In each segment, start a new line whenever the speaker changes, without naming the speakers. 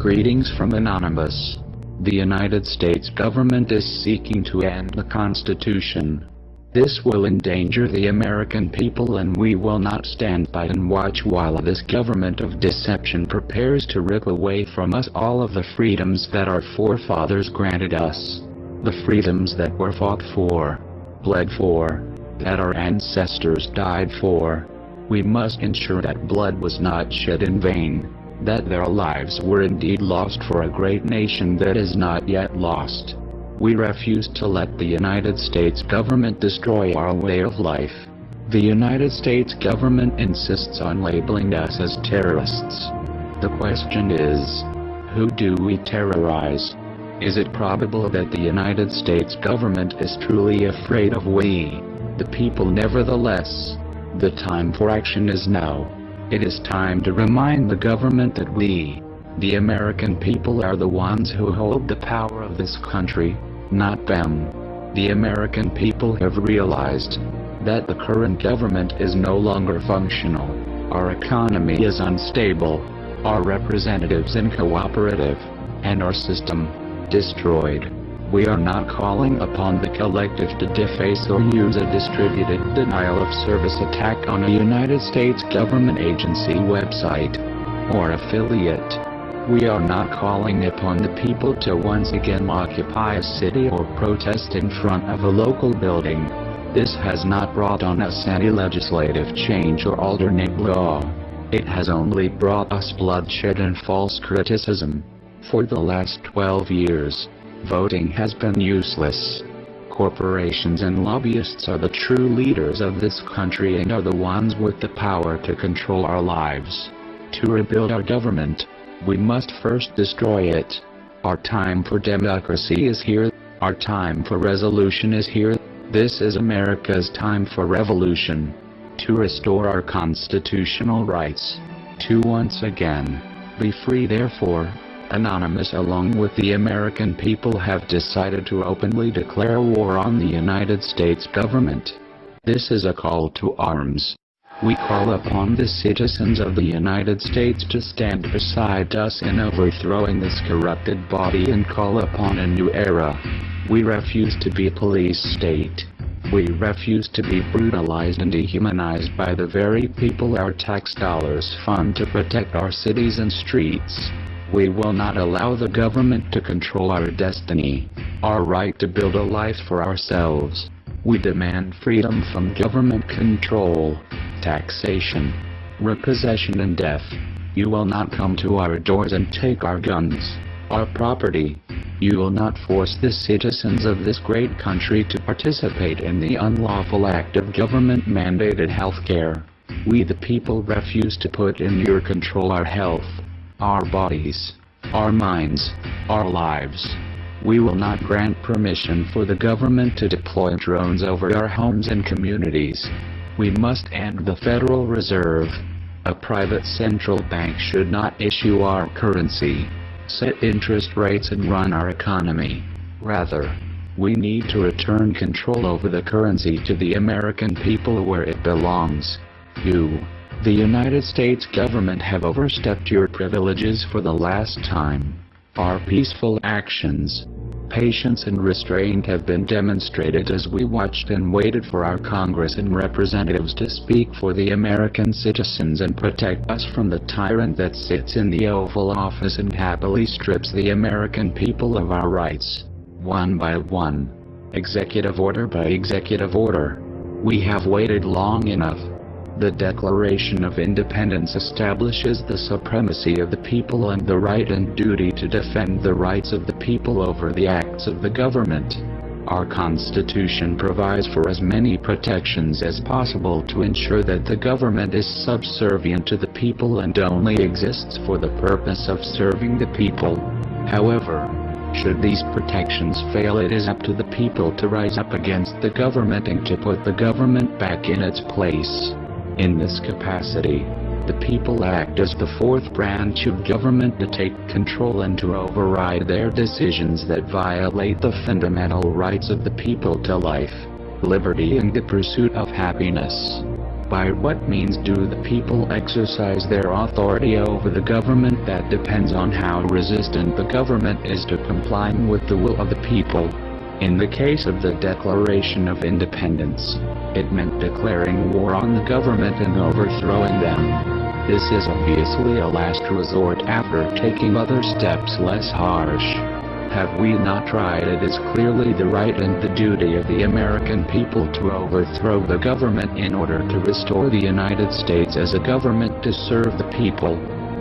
Greetings from Anonymous. The United States government is seeking to end the Constitution. This will endanger the American people, and we will not stand by and watch while this government of deception prepares to rip away from us all of the freedoms that our forefathers granted us. The freedoms that were fought for, bled for, that our ancestors died for. We must ensure that blood was not shed in vain, that their lives were indeed lost for a great nation that is not yet lost. We refuse to let the United States government destroy our way of life. The United States government insists on labeling us as terrorists. The question is, who do we terrorize? Is it probable that the United States government is truly afraid of we, the people? Nevertheless, the time for action is now. It is time to remind the government that we, the American people, are the ones who hold the power of this country, not them. The American people have realized that the current government is no longer functional. Our economy is unstable, our representatives uncooperative, and our system destroyed. We are not calling upon the collective to deface or use a distributed denial of service attack on a United States government agency, website, or affiliate. We are not calling upon the people to once again occupy a city or protest in front of a local building. This has not brought on us any legislative change or alternate law. It has only brought us bloodshed and false criticism. For the last 12 years, voting has been useless. Corporations and lobbyists are the true leaders of this country and are the ones with the power to control our lives. To rebuild our government, we must first destroy it. Our time for democracy is here. Our time for resolution is here. This is America's time for revolution. To restore our constitutional rights. To once again be free. Therefore, Anonymous, along with the American people, have decided to openly declare war on the United States government. This is a call to arms. We call upon the citizens of the United States to stand beside us in overthrowing this corrupted body and call upon a new era. We refuse to be a police state. We refuse to be brutalized and dehumanized by the very people our tax dollars fund to protect our cities and streets. We will not allow the government to control our destiny, our right to build a life for ourselves. We demand freedom from government control, taxation, repossession and death. You will not come to our doors and take our guns, our property. You will not force the citizens of this great country to participate in the unlawful act of government-mandated health care. We the people refuse to put in your control our health, our bodies, our minds, our lives. We will not grant permission for the government to deploy drones over our homes and communities. We must end the Federal Reserve. A private central bank should not issue our currency, set interest rates and run our economy. Rather, we need to return control over the currency to the American people where it belongs. You, the United States government, have overstepped your privileges for the last time. Our peaceful actions, patience and restraint have been demonstrated as we watched and waited for our Congress and representatives to speak for the American citizens and protect us from the tyrant that sits in the Oval Office and happily strips the American people of our rights, one by one, executive order by executive order. We have waited long enough. The Declaration of Independence establishes the supremacy of the people and the right and duty to defend the rights of the people over the acts of the government. Our Constitution provides for as many protections as possible to ensure that the government is subservient to the people and only exists for the purpose of serving the people. However, should these protections fail, it is up to the people to rise up against the government and to put the government back in its place. In this capacity, the people act as the fourth branch of government to take control and to override their decisions that violate the fundamental rights of the people to life, liberty and the pursuit of happiness. By what means do the people exercise their authority over the government? That depends on how resistant the government is to complying with the will of the people. In the case of the Declaration of Independence, it meant declaring war on the government and overthrowing them. This is obviously a last resort after taking other steps less harsh. Have we not tried? It is clearly the right and the duty of the American people to overthrow the government in order to restore the United States as a government to serve the people.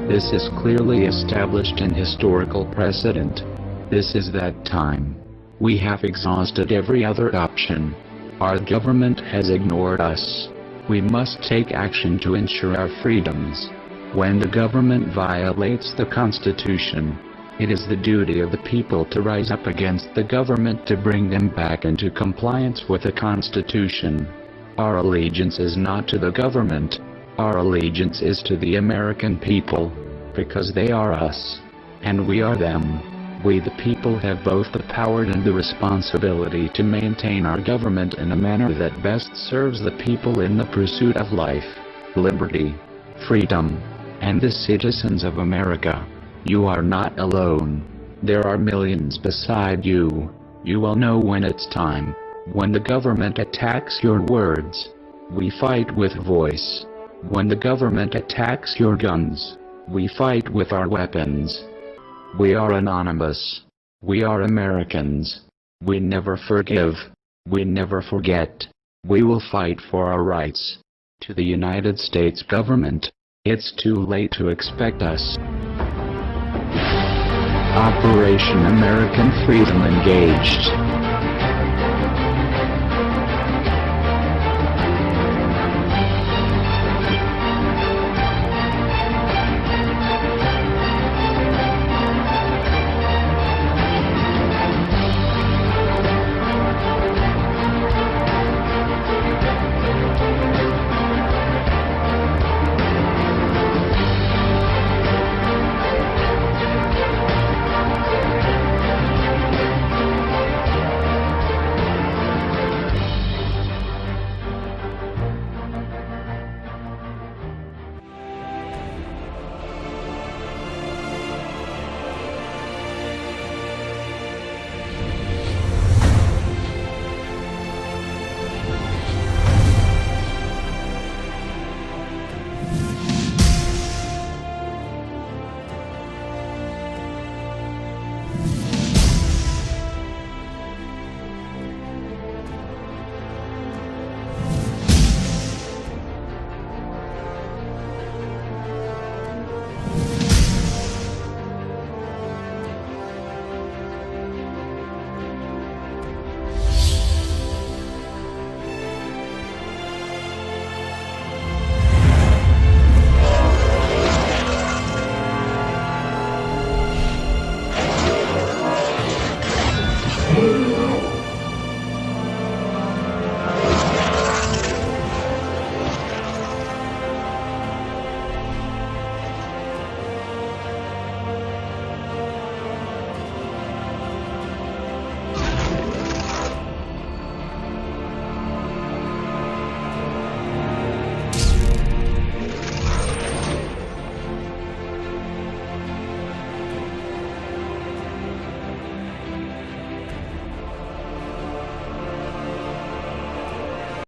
This is clearly established in historical precedent. This is that time. We have exhausted every other option. Our government has ignored us. We must take action to ensure our freedoms. When the government violates the Constitution, it is the duty of the people to rise up against the government to bring them back into compliance with the Constitution. Our allegiance is not to the government. Our allegiance is to the American people, because they are us, and we are them. We the people have both the power and the responsibility to maintain our government in a manner that best serves the people in the pursuit of life, liberty, freedom, and the citizens of America. You are not alone. There are millions beside you. You will know when it's time. When the government attacks your words, we fight with voice. When the government attacks your guns, we fight with our weapons. We are anonymous. We are Americans. We never forgive. We never forget. We will fight for our rights. To the United States government, it's too late to expect us. Operation American Freedom engaged.